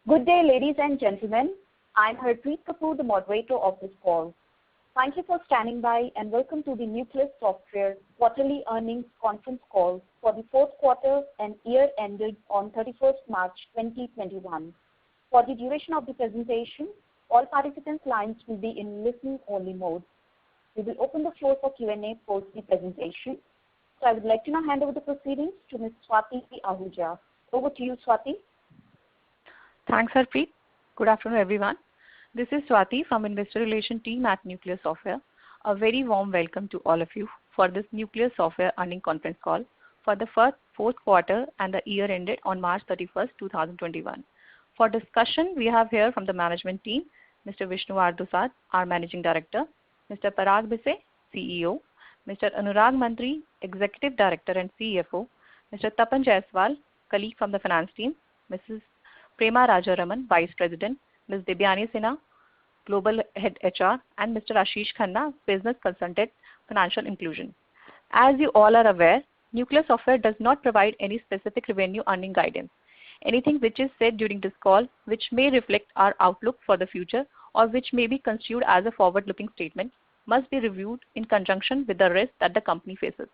Good day, ladies and gentlemen. I'm Harpreet Kapoor, the moderator of this call. Thank you for standing by and welcome to the Nucleus Software quarterly earnings conference call for the fourth quarter and year ended on 31st March 2021. For the duration of the presentation, all participants' lines will be in listen-only mode. We will open the floor for Q&A post the presentation. So I would like to now hand over the proceedings to Ms. Swati Ahuja. Over to you, Swati. Thanks, Harpreet. Good afternoon, everyone. This is Swati from Investor Relations team at Nucleus Software. A very warm welcome to all of you for this Nucleus Software earnings conference call for the fourth quarter and the year ended on March 31st, 2021. For discussion, we have here from the management team, Mr. Vishnu R. Dusad, our Managing Director, Mr. Parag Bhise, CEO, Mr. Anurag Mantri, Executive Director and CFO, Mr. Tapan Jaiswal, colleague from the finance team, Mrs. Prema Rajaraman, Vice President, Ms. Debyani Sinha, Global Head HR, and Mr. Ashish Khanna, Business Consultant, Financial Inclusion. As you all are aware, Nucleus Software does not provide any specific revenue earning guidance. Anything which is said during this call, which may reflect our outlook for the future or which may be construed as a forward-looking statement, must be reviewed in conjunction with the risk that the company faces.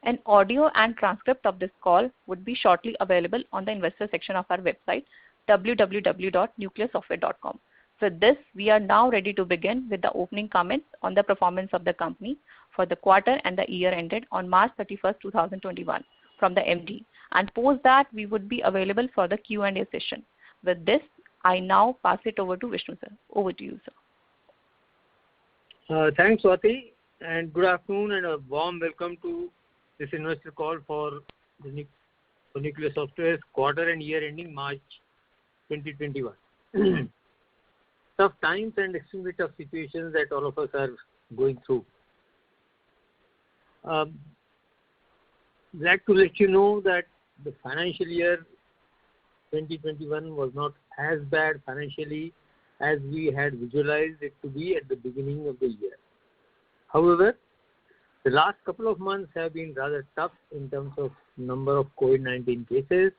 An audio and transcript of this call would be shortly available on the investor section of our website, www.nucleussoftware.com. With this, we are now ready to begin with the opening comments on the performance of the company for the quarter and the year ended on March 31st, 2021 from the MD. And post that, we would be available for the Q&A session. With this, I now pass it over to Vishnu sir. Over to you, sir. Thanks, Swati, and good afternoon and a warm welcome to this investor call for Nucleus Software's quarter and year ending March 2021. Tough times and extremely tough situations that all of us are going through. Glad to let you know that the financial year 2021 was not as bad financially as we had visualized it to be at the beginning of the year. However, the last couple of months have been rather tough in terms of number of COVID-19 cases.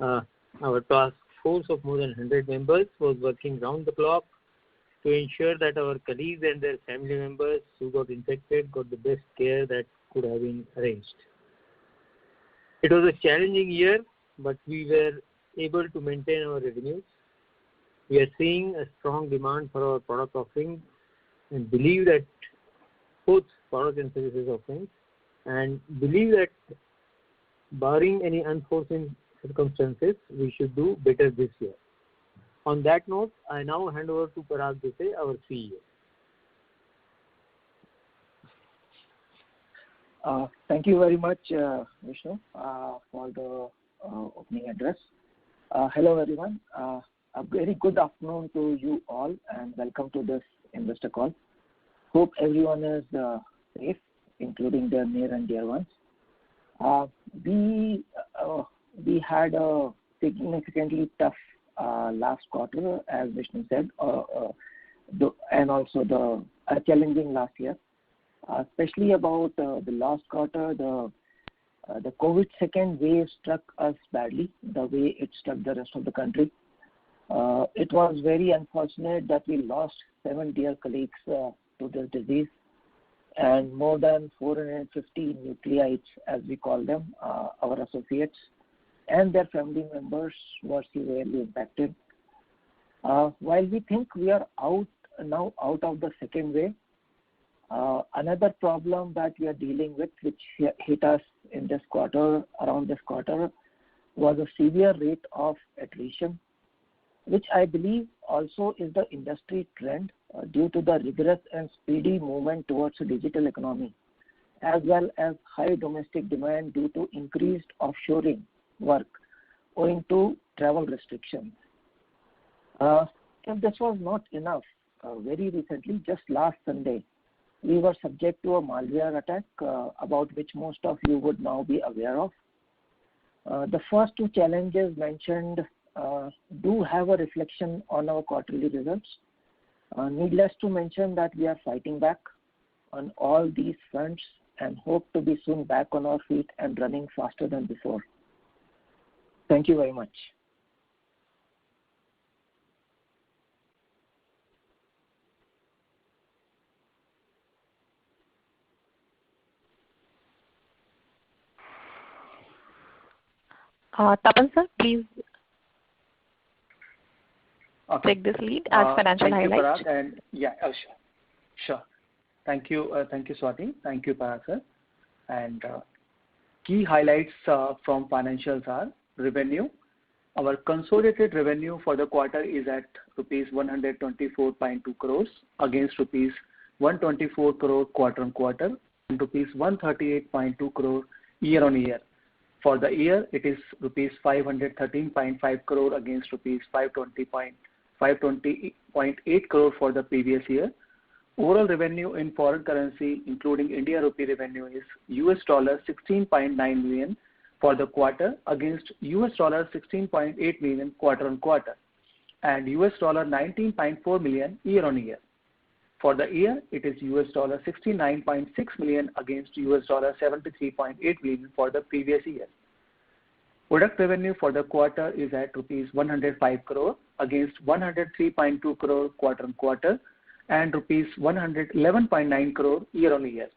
Our task force of more than 100 members was working round the clock to ensure that our colleagues and their family members who got infected got the best care that could have been arranged. It was a challenging year, but we were able to maintain our revenues. We are seeing a strong demand for our product offerings and believe that both product and services offerings, and believe that barring any unforeseen circumstances, we should do better this year. On that note, I now hand over to Parag Bhise, our CEO. Thank you very much, Vishnu, for the opening address. Hello, everyone. A very good afternoon to you all, and welcome to this investor call. Hope everyone is safe, including their near and dear ones. We had a significantly tough last quarter, as Vishnu said, and also a challenging last year. Especially about the last quarter, the COVID second wave struck us badly, the way it struck the rest of the country. It was very unfortunate that we lost 7 dear colleagues to this disease, and more than 450 nucleites, as we call them, our associates, and their family members were severely impacted. While we think we are now out of the second wave, another problem that we are dealing with, which hit us in this quarter, around this quarter, was a severe rate of attrition, which I believe also is the industry trend due to the rigorous and speedy movement towards a digital economy, as well as high domestic demand due to increased offshoring work owing to travel restrictions. If this was not enough, very recently, just last Sunday, we were subject to a malware attack about which most of you would now be aware of. The first 2 challenges mentioned do have a reflection on our quarterly results. Needless to mention that we are fighting back on all these fronts and hope to be soon back on our feet and running faster than before. Thank you very much. Tapan sir, please Okay. take this lead as financial Thank you, highlights. Parag, and sure. Thank you, Swati. Thank you, Parag sir. And key highlights from financials are revenue. Our consolidated revenue for the quarter is at rupees 124.2 crores against rupees 124 crore quarter-on-quarter and rupees 138.2 crore year-on-year. For the year, it is rupees 513.5 crore against rupees 520.8 crore for the previous year. Overall revenue in foreign currency, including India rupee revenue, is $16.9 million for the quarter against $16.8 million quarter-on-quarter and $19.4 million year-on-year. For the year, it is $69.6 million against $73.8 million for the previous year. Product revenue for the quarter is at rupees 105 crore against 103.2 crore quarter-on-quarter and rupees 111.9 crore year-on-year.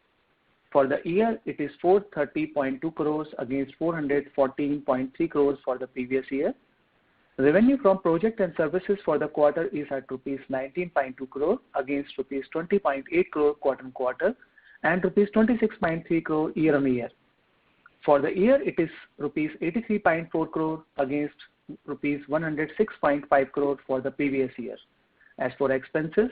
For the year, it is 430.2 crores against 414.3 crores for the previous year. Revenue from project and services for the quarter is at rupees 19.2 crore against rupees 20.8 crore quarter-on-quarter and rupees 26.3 crore year-on-year. For the year, it is rupees 83.4 crore against rupees 106.5 crore for the previous year. As for expenses,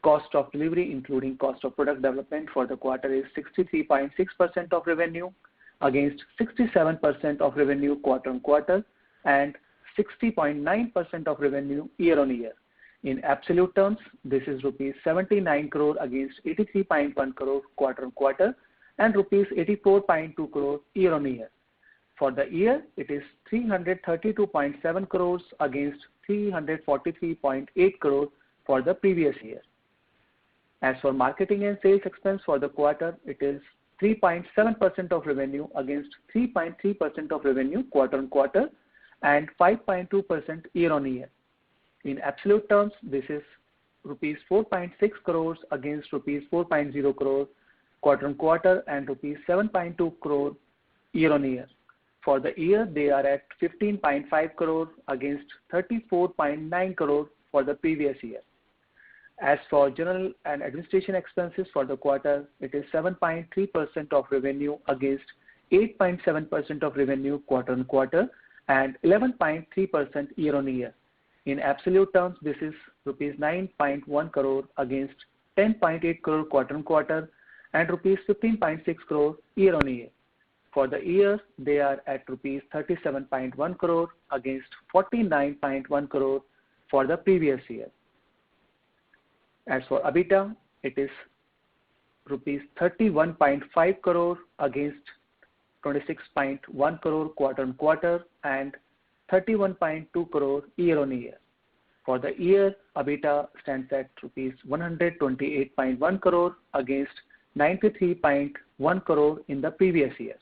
cost of delivery, including cost of product development for the quarter, is 63.6% of revenue against 67% of revenue quarter-on-quarter and 60.9% of revenue year-on-year. In absolute terms, this is rupees 79 crore against 83.1 crore quarter-on-quarter and rupees 84.2 crore year-on-year. For the year, it is 332.7 crores against 343.8 crore for the previous year. As for marketing and sales expense for the quarter, it is 3.7% of revenue against 3.3% of revenue quarter-on-quarter and 5.2% year-on-year. In absolute terms, this is rupees 4.6 crores against rupees 4.0 crore quarter-on-quarter and rupees 7.2 crore year-on-year. For the year, they are at 15.5 crore against 34.9 crore for the previous year. As for general and administration expenses for the quarter, it is 7.3% of revenue against 8.7% of revenue quarter-on-quarter and 11.3% year-on-year. In absolute terms, this is rupees 9.1 crore against 10.8 crore quarter-on-quarter and rupees 15.6 crore year-on-year. For the year, they are at rupees 37.1 crore against 49.1 crore for the previous year. As for EBITDA, it is rupees 31.5 crore against 26.1 crore quarter-on-quarter and 31.2 crore year-on-year. For the year, EBITDA stands at rupees 128.1 crore against 93.1 crore in the previous year.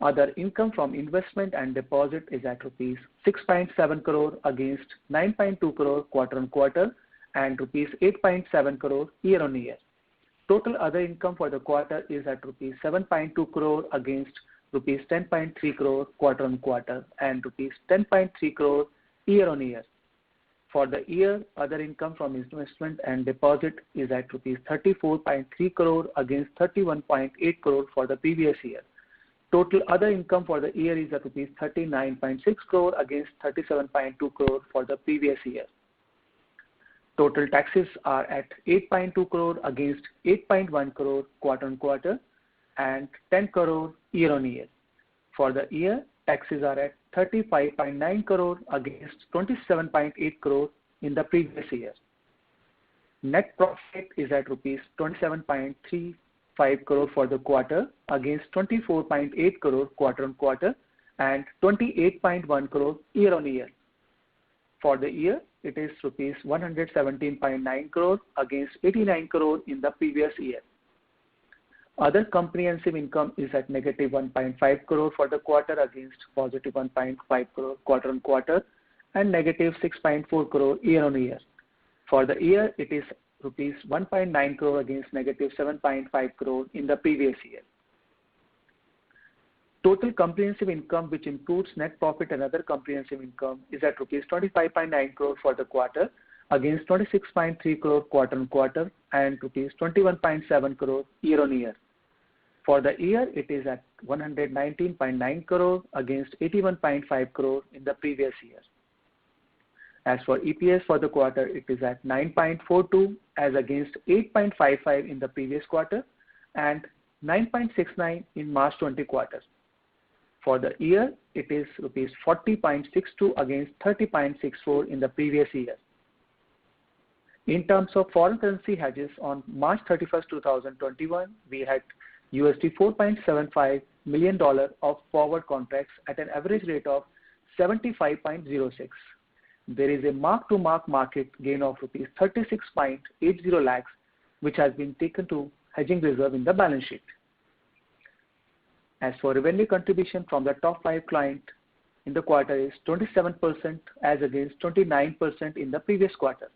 Other income from investment and deposit is at rupees 6.7 crore against 9.2 crore quarter-on-quarter and rupees 8.7 crore year-on-year. Total other income for the quarter is at rupees 7.2 crore against rupees 10.3 crore quarter-on-quarter and rupees 10.3 crore year-on-year. For the year, other income from investment and deposit is at rupees 34.3 crore against 31.8 crore for the previous year. Total other income for the year is at rupees 39.6 crore against 37.2 crore for the previous year. Total taxes are at 8.2 crore against 8.1 crore quarter-on-quarter and 10 crore year-on-year. For the year, taxes are at 35.9 crore against 27.8 crore in the previous year. Net profit is at rupees 27.35 crore for the quarter against 24.8 crore quarter-on-quarter and 28.1 crore year-on-year. For the year, it is rupees 117.9 crore against 89 crore in the previous year. Other comprehensive income is at negative 1.5 crore for the quarter against positive 1.5 crore quarter-on-quarter and negative 6.4 crore year-on-year. For the year, it is rupees 1.9 crore against negative 7.5 crore in the previous year. Total comprehensive income, which includes net profit and other comprehensive income, is at rupees 25.9 crore for the quarter against 26.3 crore quarter-on-quarter and rupees 21.7 crore year-on-year. For the year, it is at 119.9 crore against 81.5 crore in the previous year. As for EPS for the quarter, it is at 9.42 as against 8.55 in the previous quarter and 9.69 in March 20 quarter. For the year, it is rupees 40.62 against 30.64 in the previous year. In terms of foreign currency hedges, on March 31st, 2021, we had $4.75 million of forward contracts at an average rate of 75.06. There is a mark-to-market gain of rupees 36.80 lakhs, which has been taken to hedging reserve in the balance sheet. As for revenue contribution from the top 5 clients in the quarter is 27% as against 29% in the previous quarter.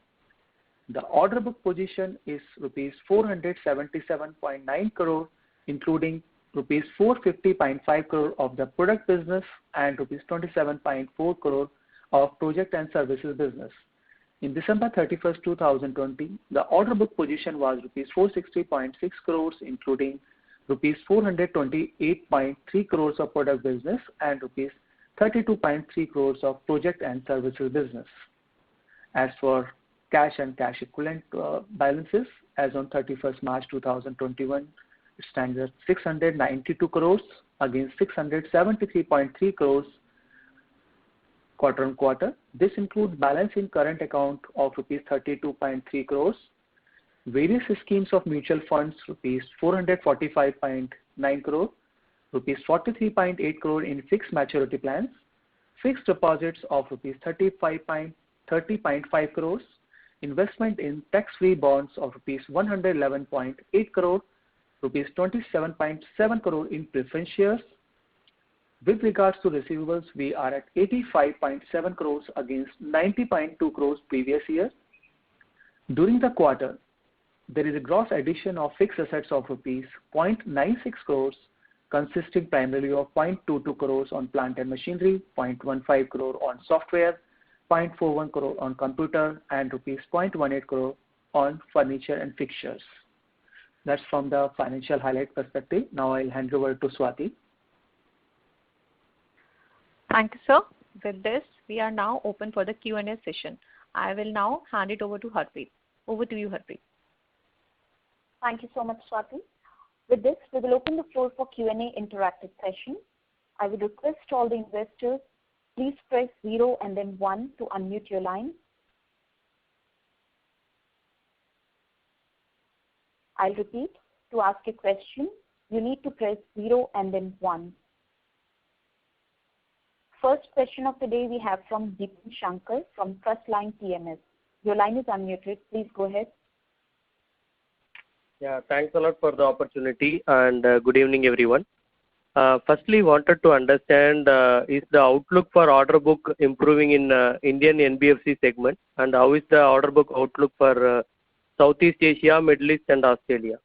The order book position is rupees 477.9 crore, including rupees 450.5 crore of the product business and rupees 27.4 crore of project and services business. In December 31st, 2020, the order book position was rupees 460.6 crores, including rupees 428.3 crores of product business and rupees 32.3 crores of project and services business. As for cash and cash equivalent balances, as on 31st March 2021, it stands at 692 crores against 673.3 crores quarter-on-quarter. This includes balance in current account of rupees 32.3 crores, various schemes of mutual funds rupees 445.9 crore, rupees 43.8 crore in fixed maturity plans, fixed deposits of rupees 30.5 crores, investment in tax-free bonds of rupees 111.8 crore, rupees 27.7 crore in preference shares. With regards to receivables, we are at 85.7 crores against 90.2 crores previous year. During the quarter, there is a gross addition of fixed assets of rupees 0.96 crores, consisting primarily of 0.22 crores on plant and machinery, 0.15 crore on software, 0.41 crore on computer, and rupees 0.18 crore on furniture and fixtures. That's from the financial highlight perspective. Now I'll hand over to Swati. Thank you, sir. With this, we are now open for the Q&A session. I will now hand it over to Harpreet. Over to you, Harpreet. Thank you so much, Swati. With this, we will open the floor for Q&A interactive session. I would request all the investors, please press 0 and then 1 to unmute your line. I'll repeat. To ask a question, you need to press 0 and then 1. First question of the day we have from Deepan Shankar from Trustline PMS. Your line is unmuted. Please go ahead. Yeah, thanks a lot for the opportunity and good evening, everyone. Firstly, wanted to understand is the outlook for order book improving in Indian NBFC segment, and how is the order book outlook for Southeast Asia, Middle East, and Australia?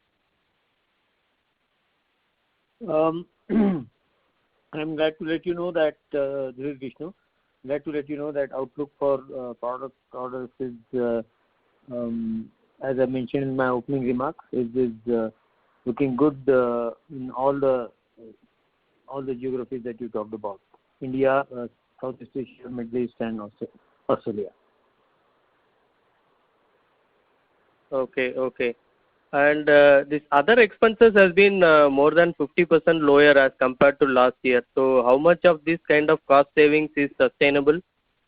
I'm glad to let you know that this is Vishnu. Glad to let you know that outlook for product orders is, as I mentioned in my opening remarks, is looking good in all the geographies that you talked about: India, Southeast Asia, Middle East, and Australia. Okay. And this other expenses has been more than 50% lower as compared to last year. So how much of this kind of cost savings is sustainable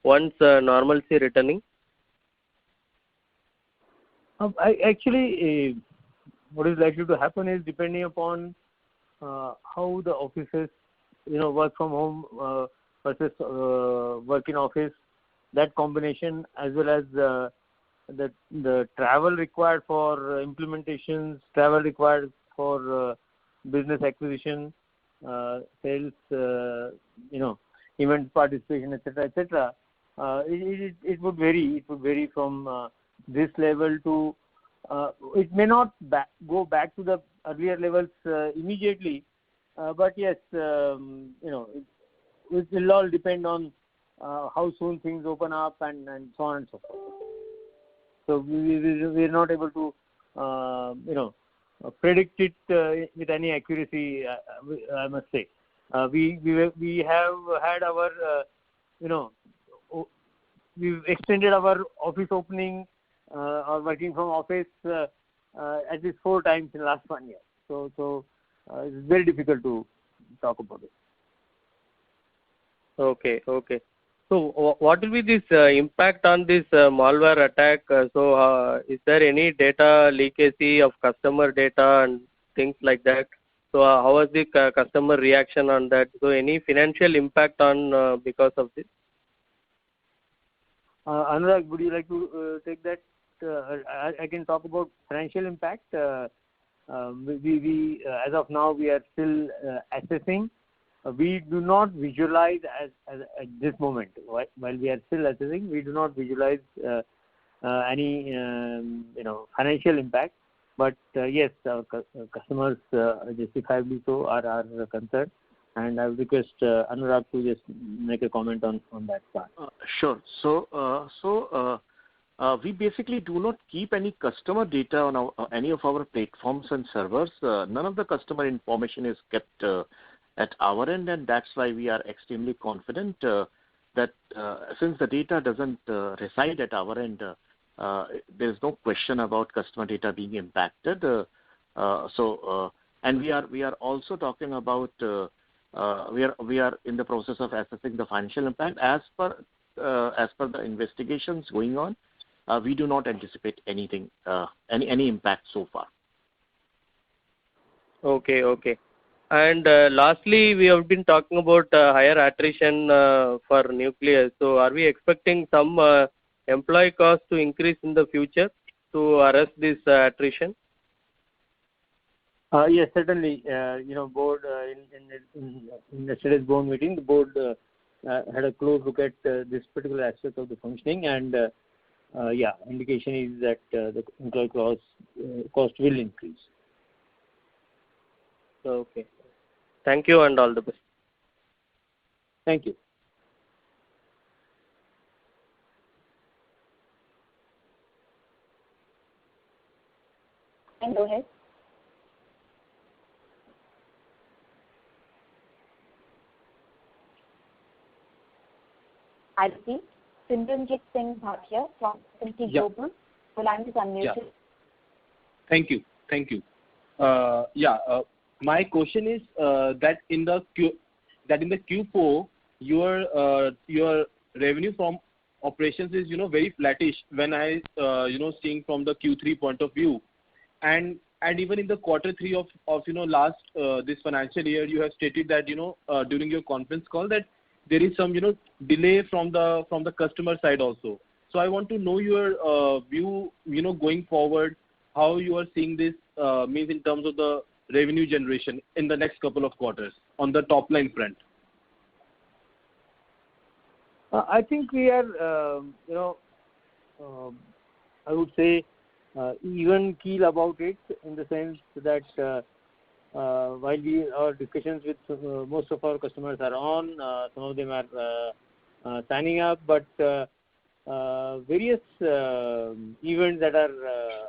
once normalcy returning? Actually, what is likely to happen is depending upon how the offices, work from home versus work in office, that combination, as well as the travel required for implementations, travel required for business acquisition, sales, event participation, etc. It would vary. It would vary from this level to. It may not go back to the earlier levels immediately, But yes, it will all depend on how soon things open up and so on and so forth. So we are not able to predict it with any accuracy. I must say, we have had our we've extended our office opening or working from office at least 4 times in the last 1 year. So it's very difficult to talk about it. Okay. So what will be this impact on this malware attack? Is there any data leakage of customer data and things like that? So how was the customer reaction on that? So any financial impact on because of this? Anurag, would you like to take that? I can talk about financial impact. We as of now we are still assessing. We do not visualize at this moment. While we are still assessing, we do not visualize any financial impact. But yes, our customers justifiably so are concerned. And I would request Anurag to just make a comment on that part. Sure. So we basically do not keep any customer data on any of our platforms and servers. None of the customer information is kept at our end, and that's why we are extremely confident that since the data doesn't reside at our end, there is no question about customer data being impacted. And we are also talking about we are in the process of assessing the financial impact as per the investigations going on. We do not anticipate anything any impact so far. Okay. And lastly, we have been talking about higher attrition for Nucleus. So are we expecting some employee cost to increase in the future to arrest this attrition? Yes, certainly. Board in yesterday's board meeting, the board had a close look at this particular aspect of the functioning, and indication is that the employee cost will increase. Okay. Thank you and all the best. Thank you. And go ahead. I repeat, Simranjit Singh Bhatia from S&P Global. The line is unmuted. Yeah. Thank you. My question is that in the Q4 your revenue from operations is very flattish when I seeing from the Q3 point of view, and even in the quarter 3 of last this financial year, you have stated that during your conference call that there is some delay from the customer side also. So I want to know your view going forward, how you are seeing this means in terms of the revenue generation in the next couple of quarters on the top line front. I think we are I would say even keel about it, in the sense that while our discussions with most of our customers are on, some of them are signing up, but various events that are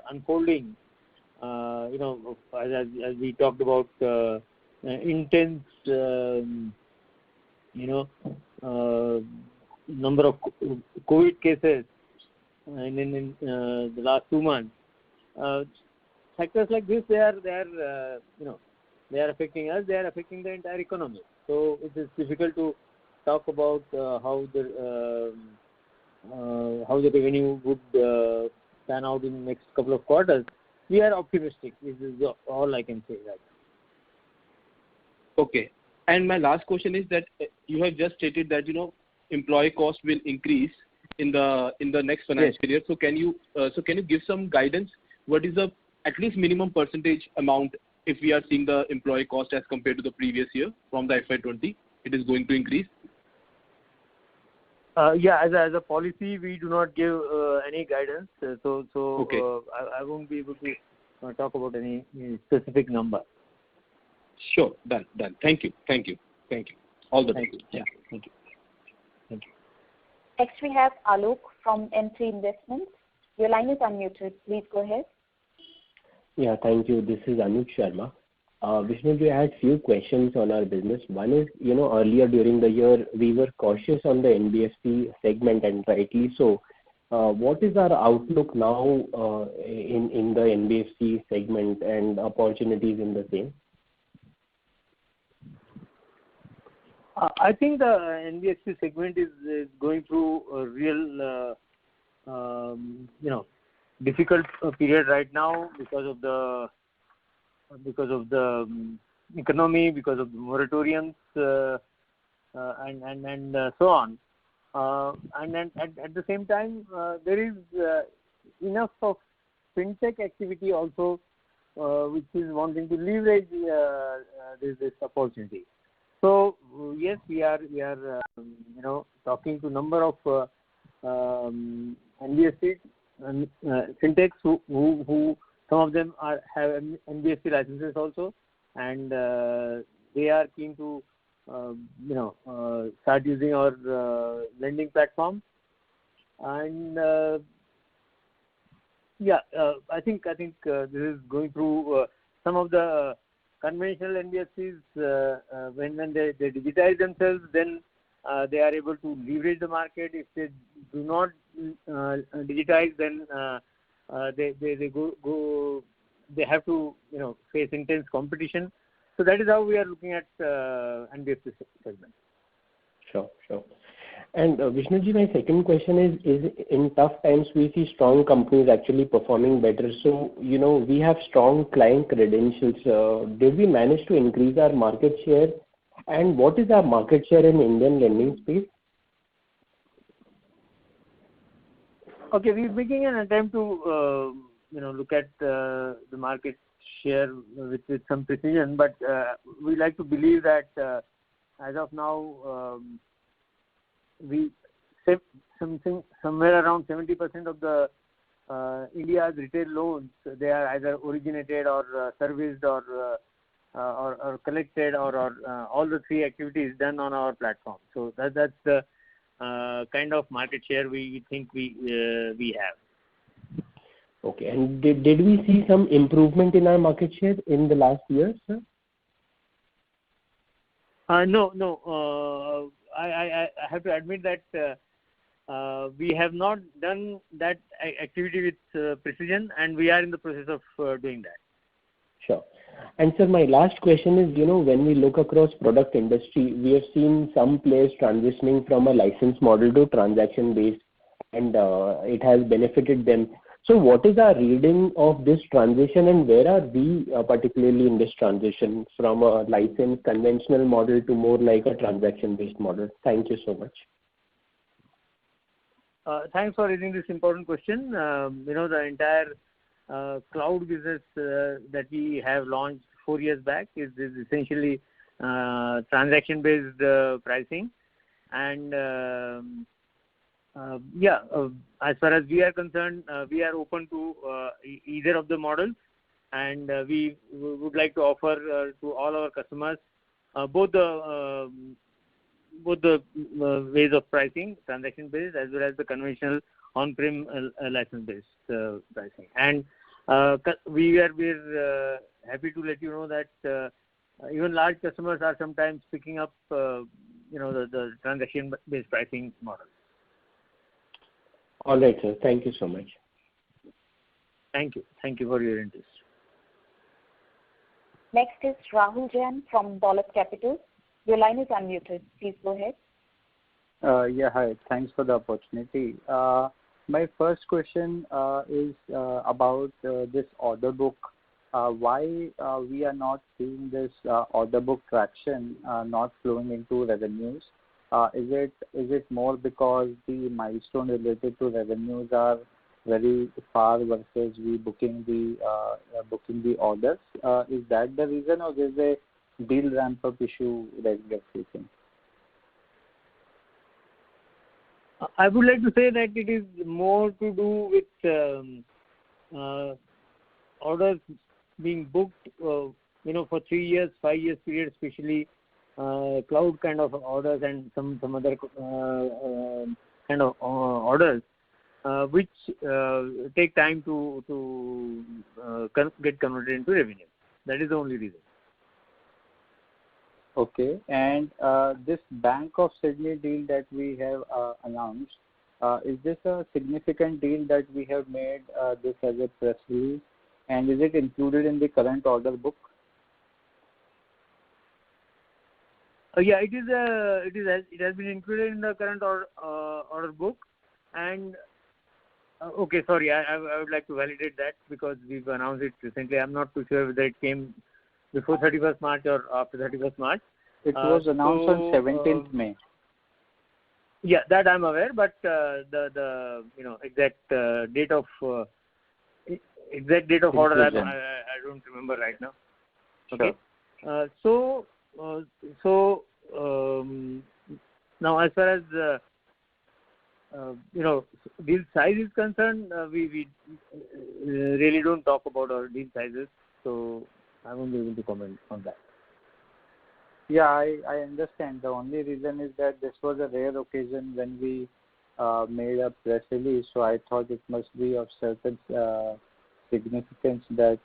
unfolding, as we talked about, intense number of COVID cases in the last 2 months. Factors like this, they are affecting us. They are affecting the entire economy. So it is difficult to talk about how the revenue would pan out in the next couple of quarters. We are optimistic. This is all I can say right now. Okay. And my last question is that you have just stated that employee cost will increase in the next financial year. So can you give some guidance? What is the at least minimum percentage amount if we are seeing the employee cost as compared to the previous year from the FY20, it is going to increase? As a policy, we do not give any guidance. Okay. I won't be able to talk about any specific number. Sure. Done. Thank you. All the best. Yeah. Thank you. Next we have Alok from M3 Investments. Your line is unmuted. Please go ahead. Yeah, thank you. This is Anuj Sharma. Vishnuji, I had few questions on our business. One is, earlier during the year, we were cautious on the NBFC segment, and rightly so. What is our outlook now in the NBFC segment and opportunities in the same? I think the NBFC segment is going through a real, difficult period right now because of the economy, because of the moratoriums, and so on. And then at the same time, there is enough of fintech activity also, which is wanting to leverage this opportunity. So yes, we are talking to number of NBFCs and fintechs who some of them have NBFC licenses also, and they are keen to start using our lending platform. And I think this is going through some of the conventional NBFCs. When they digitize themselves, then they are able to leverage the market. If they do not digitize, then they have to face intense competition. So that is how we are looking at NBFC segment. Sure. And Vishnuji, my second question is in tough times we see strong companies actually performing better. So we have strong client credentials. Did we manage to increase our market share? And what is our market share in Indian lending space? Okay, we're making an attempt to look at the market share with some precision, but we like to believe that as of now we say somewhere around 70% of the India's retail loans, they are either originated or serviced or collected or all the three activities done on our platform. So that's the kind of market share we think we have. Okay, and did we see some improvement in our market share in the last year, sir? No. I have to admit that we have not done that activity with precision, and we are in the process of doing that. Sure. And sir, my last question is, when we look across product industry, we have seen some players transitioning from a license model to transaction-based, and it has benefited them. So what is our reading of this transition, and where are we particularly in this transition from a license conventional model to more like a transaction-based model? Thank you so much. Thanks for raising this important question. The entire cloud business that we have launched 4 years back is essentially transaction-based pricing. And as far as we are concerned, we are open to either of the models, and we would like to offer to all our customers both the ways of pricing, transaction-based as well as the conventional on-prem license-based pricing. And we're happy to let you know that even large customers are sometimes picking up the transaction-based pricing model. All right, sir. Thank you so much. Thank you. Thank you for your interest. Next is Rahul Jain from Dolat Capital. Your line is unmuted. Please go ahead. Hi. Thanks for the opportunity. My first question is about this order book. Why we are not seeing this order book traction not flowing into revenues? Is it more because the milestone related to revenues are very far versus we booking the orders? Is that the reason, or is a deal ramp up issue that we are facing? I would like to say that it is more to do with orders being booked for 3 years, 5 years period, especially cloud kind of orders and some other kind of orders, which take time to get converted into revenue. That is the only reason. Okay. And this Bank of Sydney deal that we have announced, is this a significant deal that we have made this as a press release? And is it included in the current order book? Yeah, it has been included in the current order book. And okay, sorry, I would like to validate that because we've announced it recently. I'm not too sure whether it came before 31st March or after 31st March. It was announced on 17th May. Yeah, that I'm aware, but the exact date of order I don't remember right now. Okay. Sure. Now as far as deal size is concerned, we really don't talk about our deal sizes, so I won't be able to comment on that. Yeah, I understand. The only reason is that this was a rare occasion when we made a press release, so I thought it must be of certain significance that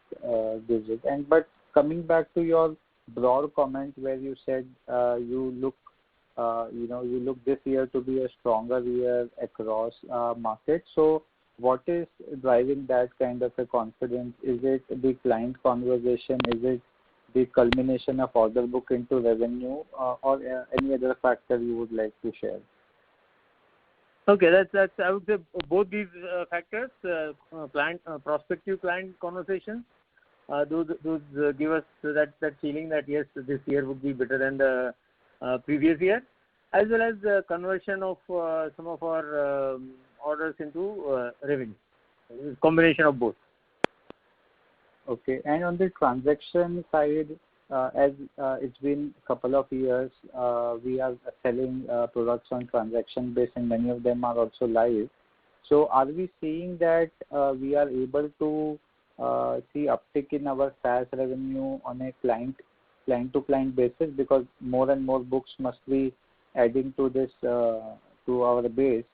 gives it. But coming back to your broad comment where you said you look this year to be a stronger year across markets. So what is driving that kind of a confidence? Is it the client conversation? Is it the culmination of order book into revenue, or any other factor you would like to share? Okay, that's I would say both these factors, prospective client conversations. Those give us that feeling that yes, this year would be better than the previous year, as well as the conversion of some of our orders into revenue. Combination of both. Okay, and on the transaction side, as it's been a couple of years, we are selling products on transaction base, and many of them are also live. So, are we seeing that we are able to see uptick in our SaaS revenue on a client-to-client basis, because more and more books must be adding to this to our base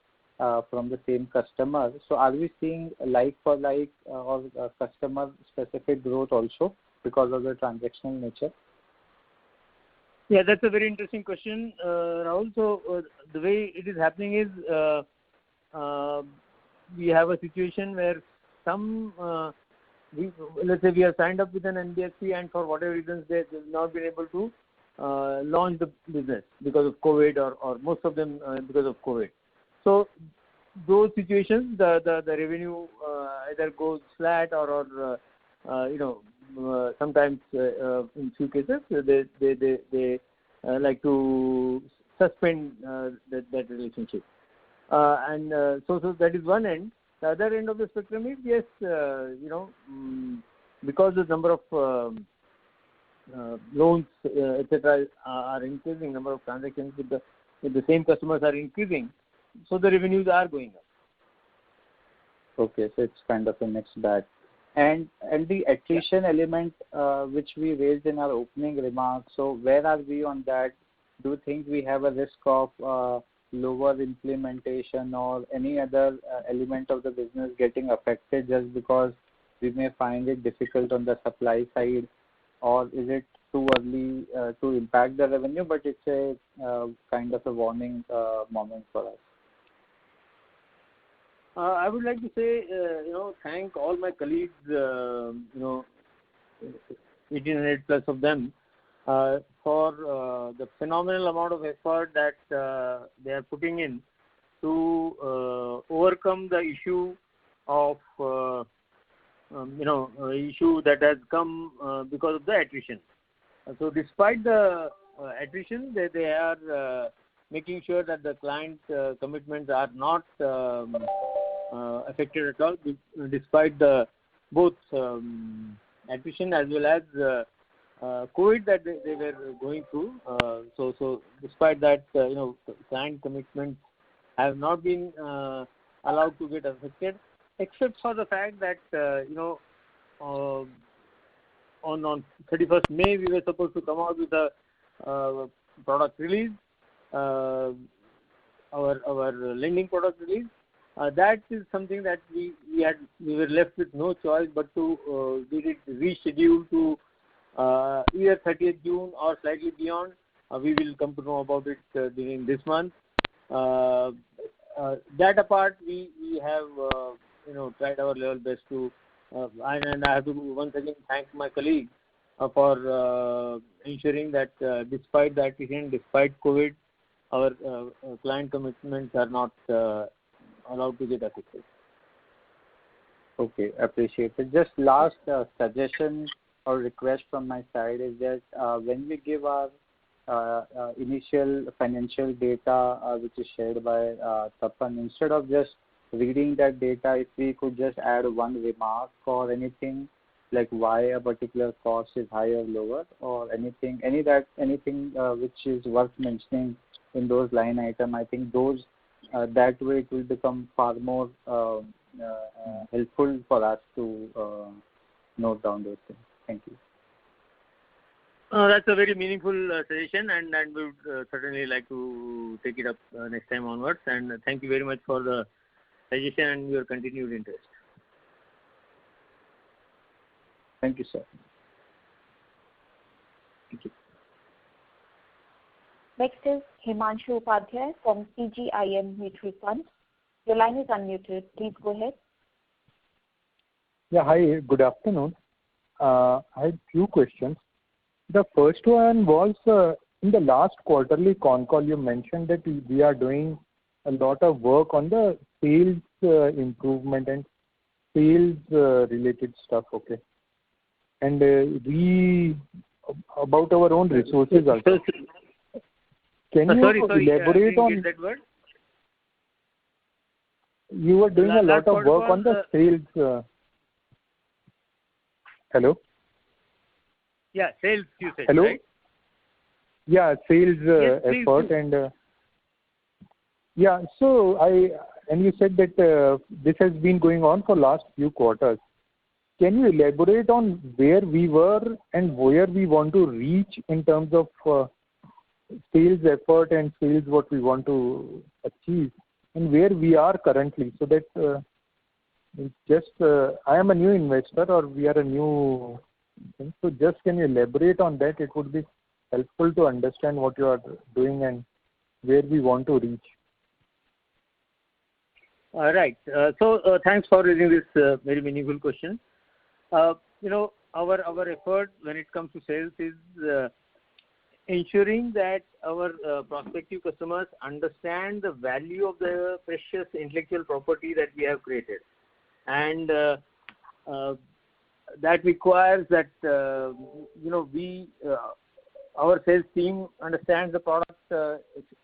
from the same customer. So are we seeing like for like or customer specific growth also because of the transactional nature? Yeah, that's a very interesting question, Rahul. So the way it is happening is we have a situation where let's say we are signed up with an NBFC, and for whatever reasons they've not been able to launch the business because of COVID, or most of them because of COVID. So those situations, the revenue either goes flat or sometimes in few cases they like to suspend that relationship. So that is one end. The other end of the spectrum is yes, because the number of loans etc. are increasing, number of transactions with the same customers are increasing, so the revenues are going up. Okay, so it's kind of a mixed bag. And the attrition element which we raised in our opening remarks, so where are we on that? Do you think we have a risk of lower implementation or any other element of the business getting affected just because we may find it difficult on the supply side, or is it too early to impact the revenue, but it's a kind of a warning moment for us? I would like to say, thank all my colleagues, 1,800 plus of them, for the phenomenal amount of effort that they are putting in to overcome the issue of, issue that has come because of the attrition. So despite the attrition, they are making sure that the client commitments are not affected at all, despite both attrition as well as COVID that they were going through. So despite that, client commitments have not been allowed to get affected, except for the fact that on 31st May, we were supposed to come out with a product release, our lending product release. That is something that we were left with no choice but to get it rescheduled to either 30th June or slightly beyond. We will come to know about it during this month. That apart, we have tried our level best to, and I have to once again thank my colleagues for ensuring that despite the attrition, despite COVID, our client commitments are not allowed to get affected. Okay, appreciate it. Just last suggestion or request from my side is that when we give our initial financial data which is shared by Tapan, instead of just reading that data, if we could just add one remark or anything like why a particular cost is higher or lower, or anything which is worth mentioning in those line item, I think those that way it will become far more helpful for us to note down those things. Thank you. That's a very meaningful suggestion, and we would certainly like to take it up next time onwards. And thank you very much for the suggestion and your continued interest. Thank you, sir. Thank you. Next is Himanshu Upadhyay from CGIM Mutual Fund. Your line is unmuted. Please go ahead. Yeah, hi. Good afternoon. I had few questions. The first one was in the last quarterly con call, you mentioned that we are doing a lot of work on the sales improvement and sales related stuff. Okay, and we about our own resources also. Can you elaborate on that word? You were doing a lot of work on the sales. Hello. Yeah, sales, you said, hello? Right? Yeah, sales yes, effort and yeah. So you said that this has been going on for last few quarters. Can you elaborate on where we were and where we want to reach in terms of sales effort and sales what we want to achieve, and where we are currently, so that just I am a new investor or we are a new thing. So just can you elaborate on that? It would be helpful to understand what you are doing and where we want to reach. Right. So thanks for raising this very meaningful question. Our effort when it comes to sales is ensuring that our prospective customers understand the value of the precious intellectual property that we have created, and that requires that our sales team understands the product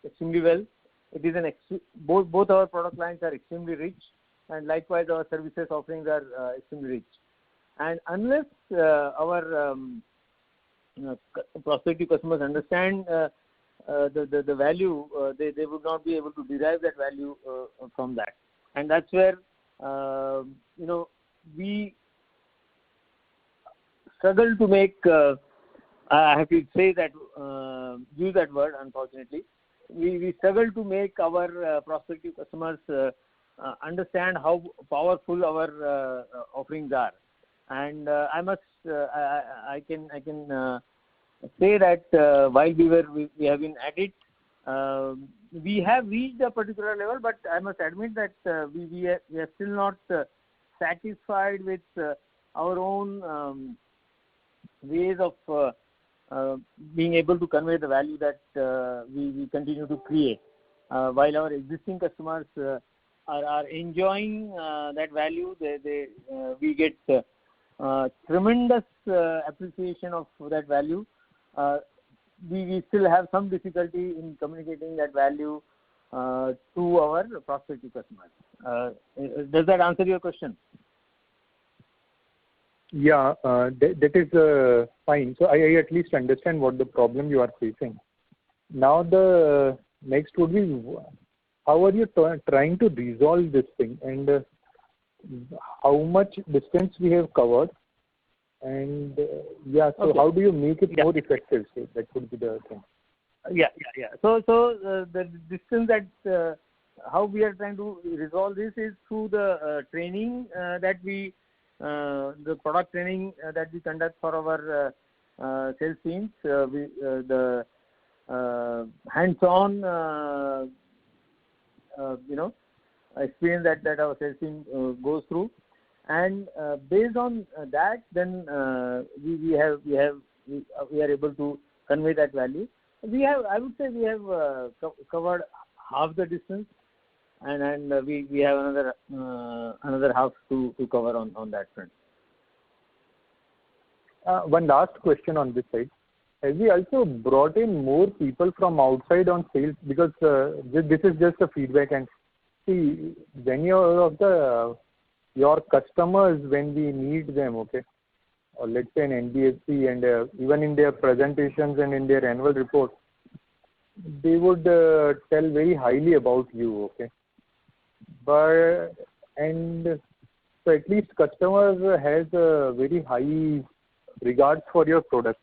extremely well. It is both our product lines are extremely rich, and likewise our services offerings are extremely rich. And unless our prospective customers understand the value, they would not be able to derive that value from that. And that's where we struggle to make. I have to say that use that word. Unfortunately, we struggle to make our prospective customers understand how powerful our offerings are. And I can say that while we have been at it, we have reached a particular level, but I must admit that we are still not satisfied with our own ways of being able to convey the value that we continue to create. While our existing customers are enjoying that value, we get tremendous appreciation of that value. We still have some difficulty in communicating that value to our prospective customers. Does that answer your question? Yeah, that is fine. So I at least understand what the problem you are facing. Now the next would be, how are you trying to resolve this thing, and how much distance we have covered, And so how do you make it more effective? So that would be the thing. So the distance that how we are trying to resolve this is through the training that we, the product training that we conduct for our sales teams. The hands-on, experience that our sales team goes through, and based on that, then we are able to convey that value. I would say we have covered half the distance, and we have another half to cover on that front. One last question on this side. Have we also brought in more people from outside on sales? Because this is just a feedback, and see, when your customers, when we need them, okay, or let's say an NBFC, and even in their presentations and in their annual report, they would tell very highly about you, okay. So at least customers has a very high regards for your product.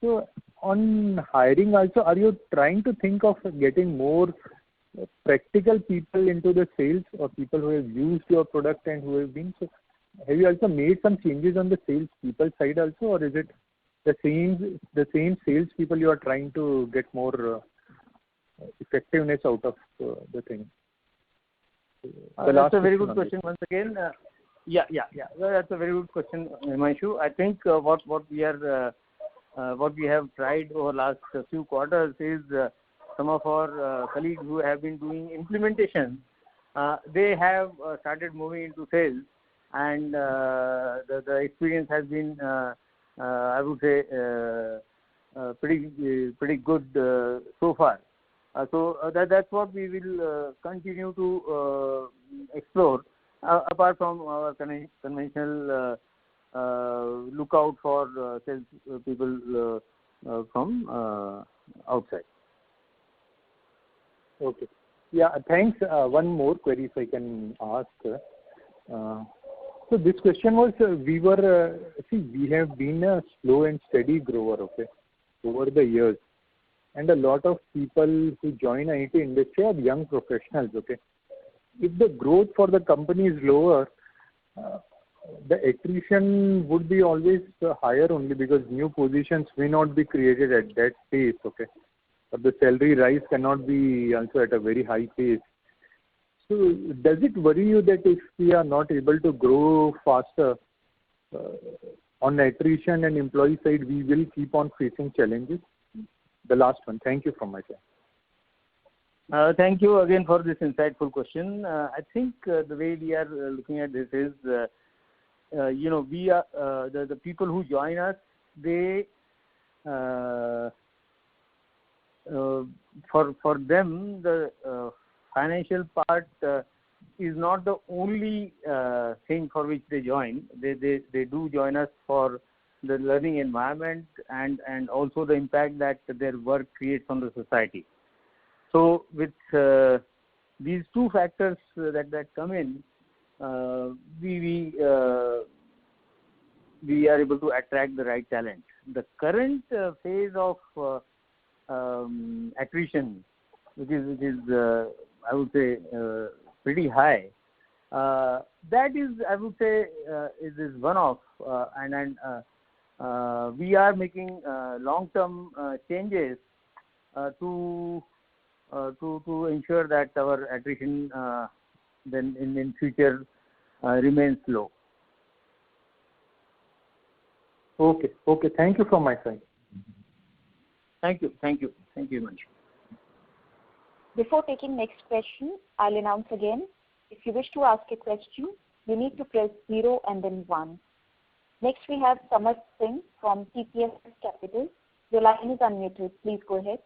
So on hiring also, are you trying to think of getting more practical people into the sales, or people who have used your product and who have been? So have you also made some changes on the sales people side also, or is it the same sales people you are trying to get more effectiveness out of the thing? That's a very good question once again. That's a very good question, Himanshu. I think what we have tried over last few quarters is some of our colleagues who have been doing implementation, they have started moving into sales, and the experience has been, I would say, pretty good so far. So that's what we will continue to explore, apart from our conventional lookout for sales people from outside. Okay. Thanks. One more query if I can ask. So this question was, we have been a slow and steady grower, okay, over the years. And a lot of people who join IT industry are young professionals, okay. If the growth for the company is lower, the attrition would be always higher only, because new positions may not be created at that pace, okay. But the salary rise cannot be also at a very high pace. So does it worry you that if we are not able to grow faster on attrition and employee side, we will keep on facing challenges? The last one. Thank you from my side. Thank you again for this insightful question. I think the way we are looking at this is, we are the people who join us. They for them the financial part is not the only thing for which they join. They do join us for the learning environment and also the impact that their work creates on the society. So with these two factors that come in, we are able to attract the right talent. The current phase of attrition, which is I would say pretty high, that is, I would say, is one-off, and we are making long-term changes to ensure that our attrition then in future remains low. Okay. Thank you from my side. Thank you, Himanshu. Before taking next question, I'll announce again. If you wish to ask a question, you need to press 0 and then 1. Next, we have Samarth Singh from TPS Capital. Your line is unmuted. Please go ahead.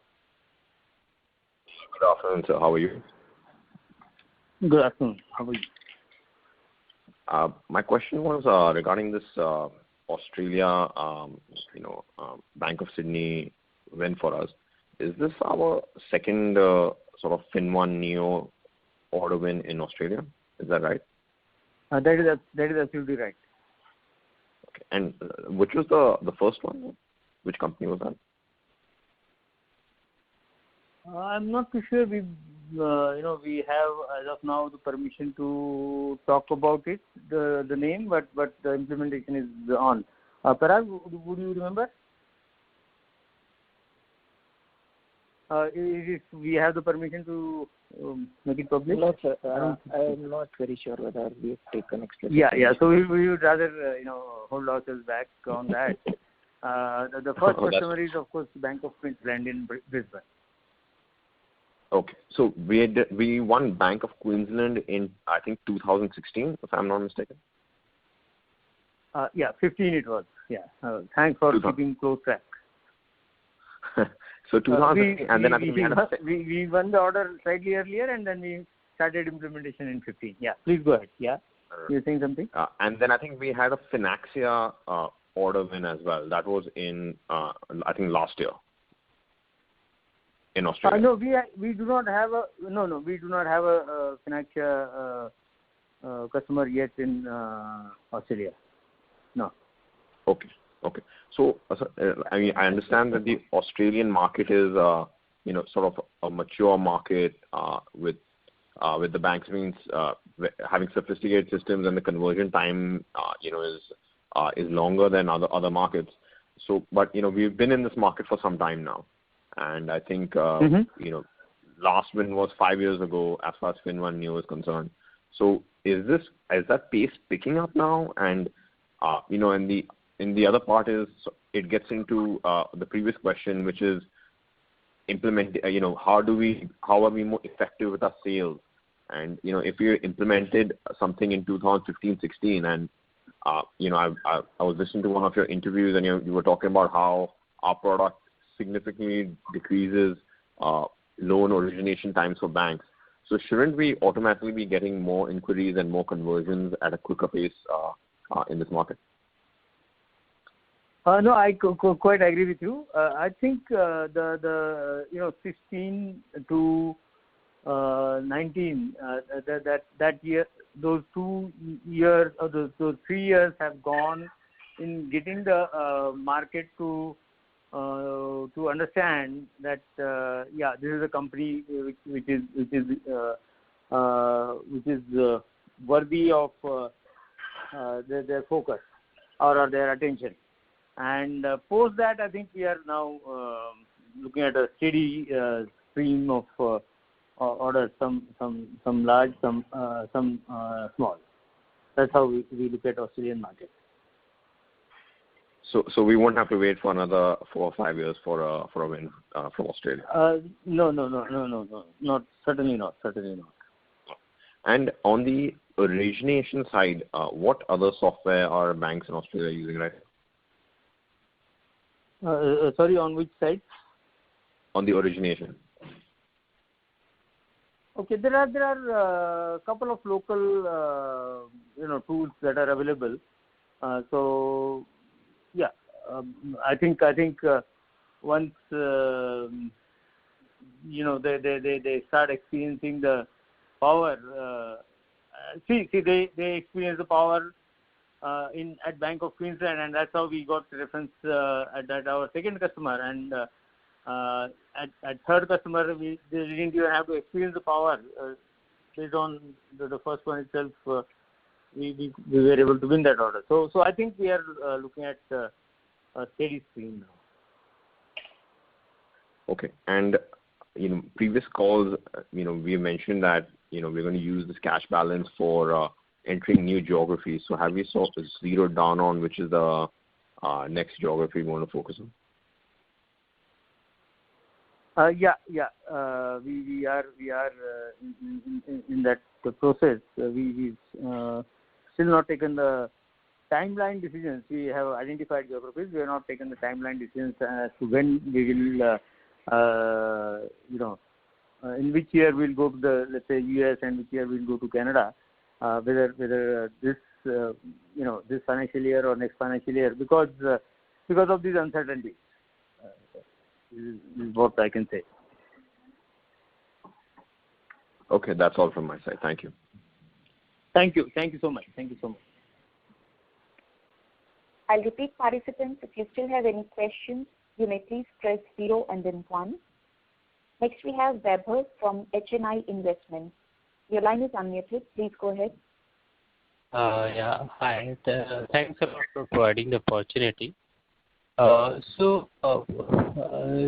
Good afternoon, sir. How are you? Good afternoon. How are you? My question was regarding this Australia, Bank of Sydney win for us. Is this our second sort of FinOne Neo order win in Australia? Is that right? That is absolutely right. Okay. And which was the first one? Which company was that? I'm not too sure. We have as of now the permission to talk about it, the name, but the implementation is on. Parag, would you remember? If we have the permission to make it public? No, sir. I'm not very sure whether we have taken explicit. Yeah. So we would rather hold ourselves back on that. The first customer is of course Bank of Queensland in Brisbane. Okay. So we won Bank of Queensland in, I think, 2016, if I'm not mistaken. 15 it was. Yeah. Thanks for keeping close track. So 2016, and then I think we won the order slightly earlier, and then we started implementation in 15. Yeah. Please go ahead. Yeah. You're saying something? And then I think we had a Finaxia order win as well. That was in, I think, last year. In Australia. No, we do not have a Finaxia customer yet in Australia. No. Okay. So I understand that the Australian market is sort of a mature market with the banks means having sophisticated systems, and the conversion time is longer than other markets. So, but we've been in this market for some time now. And I think, last win was 5 years ago as far as FinOne Neo is concerned. So is that pace picking up now? And, and the other part is it gets into the previous question, which is how are we more effective with our sales? And, if we implemented something in 2015-16 and, I was listening to one of your interviews and you were talking about how our product significantly decreases loan origination times for banks. So shouldn't we automatically be getting more inquiries and more conversions at a quicker pace in this market? No, I quite agree with you. I think the 16 to 19 that year, those 2 years or those 3 years have gone in getting the market to understand that this is a company which is worthy of their focus or their attention. And post that, I think we are now looking at a steady stream of orders, some large, some small. That's how we look at Australian market. So we won't have to wait for another 4 or 5 years for a win from Australia. No, not certainly not. And on the origination side, what other software are banks in Australia using right now? Sorry, on which side? On the origination. Okay, there are a couple of local tools that are available. So yeah, I think once they start experiencing the power. They experience the power at Bank of Queensland, and that's how we got reference at our second customer. And at third customer, they didn't even have to experience the power. Based on the first one itself, we were able to win that order. So I think we are looking at a steady stream now. Okay, and previous calls, we mentioned that we're going to use this cash balance for entering new geographies. So have we sort of zeroed down on which is the next geography we want to focus on? We are in that process. We've still not taken the timeline decisions. We have identified geographies. We have not taken the timeline decisions as to when we will, in which year we'll go to the, let's say, US, and which year we'll go to Canada. Whether this this financial year or next financial year, because of these uncertainties. This is what I can say. Okay, that's all from my side. Thank you. Thank you so much. I'll repeat, participants, if you still have any questions, you may please press 0 and then 1. Next, we have Vaibhav from HNI Investments. Your line is unmuted. Please go ahead. Yeah, hi. Thanks a lot for providing the opportunity. So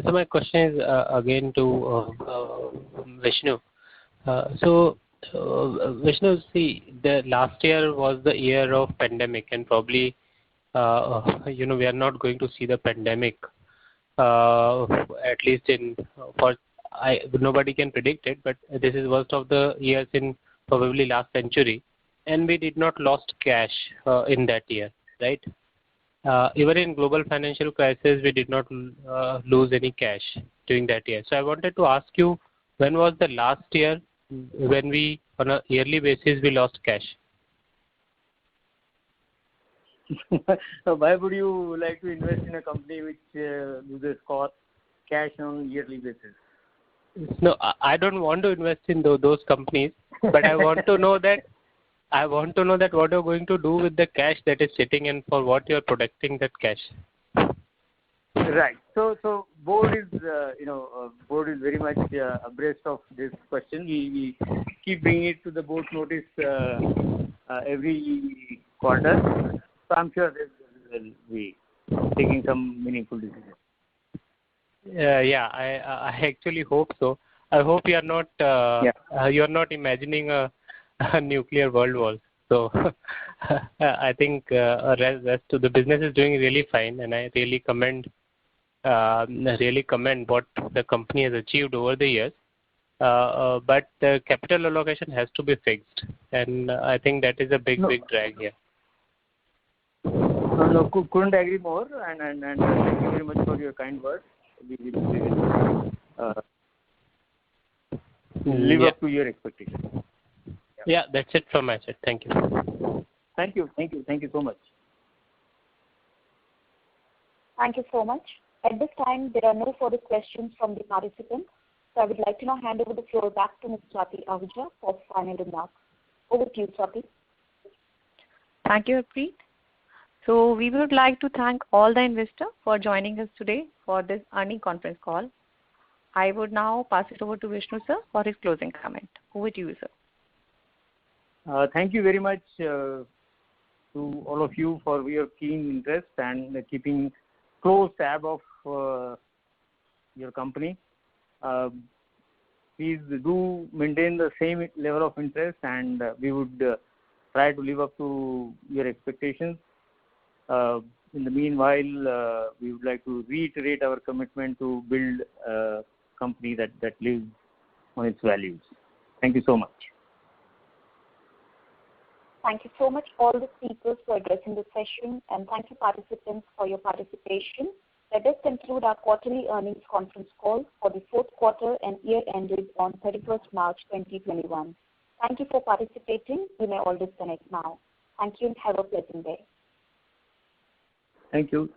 my question is again to Vishnu. Vishnu, see, the last year was the year of pandemic, and probably we are not going to see the pandemic at least nobody can predict it, but this is worst of the years in probably last century, and we did not lost cash in that year, right? Even in global financial crisis, we did not lose any cash during that year. So I wanted to ask you, when was the last year when we, on a yearly basis, we lost cash? Why would you like to invest in a company which loses cash on yearly basis? No, I don't want to invest in those companies, but I want to know that what you're going to do with the cash that is sitting and for what you're protecting that cash. Right. So board is very much abreast of this question. We keep bringing it to the board notice every quarter. So I'm sure they will be taking some meaningful decisions. Yeah, I actually hope so. I hope you are not imagining a nuclear world war. So I think rest of the business is doing really fine, and I really commend what the company has achieved over the years. But the capital allocation has to be fixed, and I think that is a big drag here. No, couldn't agree more, and thank you very much for your kind words. We will live up to your expectations. Yeah, that's it from my side. Thank you. Thank you so much. Thank you so much. At this time, there are no further questions from the participants. So I would like to now hand over the floor back to Ms. Swati Ahuja for final remarks. Over to you, Swati. Thank you, Harpreet. So we would like to thank all the investors for joining us today for this earnings conference call. I would now pass it over to Vishnu sir for his closing comment. Over to you, sir. Thank you very much to all of you for your keen interest and keeping close tab of your company. Please do maintain the same level of interest, and we would try to live up to your expectations. In the meanwhile, we would like to reiterate our commitment to build a company that lives on its values. Thank you so much. Thank you so much, all the speakers, for addressing the session, and thank you, participants, for your participation. Let us conclude our quarterly earnings conference call for the fourth quarter and year ended on 31st March 2021. Thank you for participating. You may all disconnect now. Thank you and have a pleasant day. Thank you.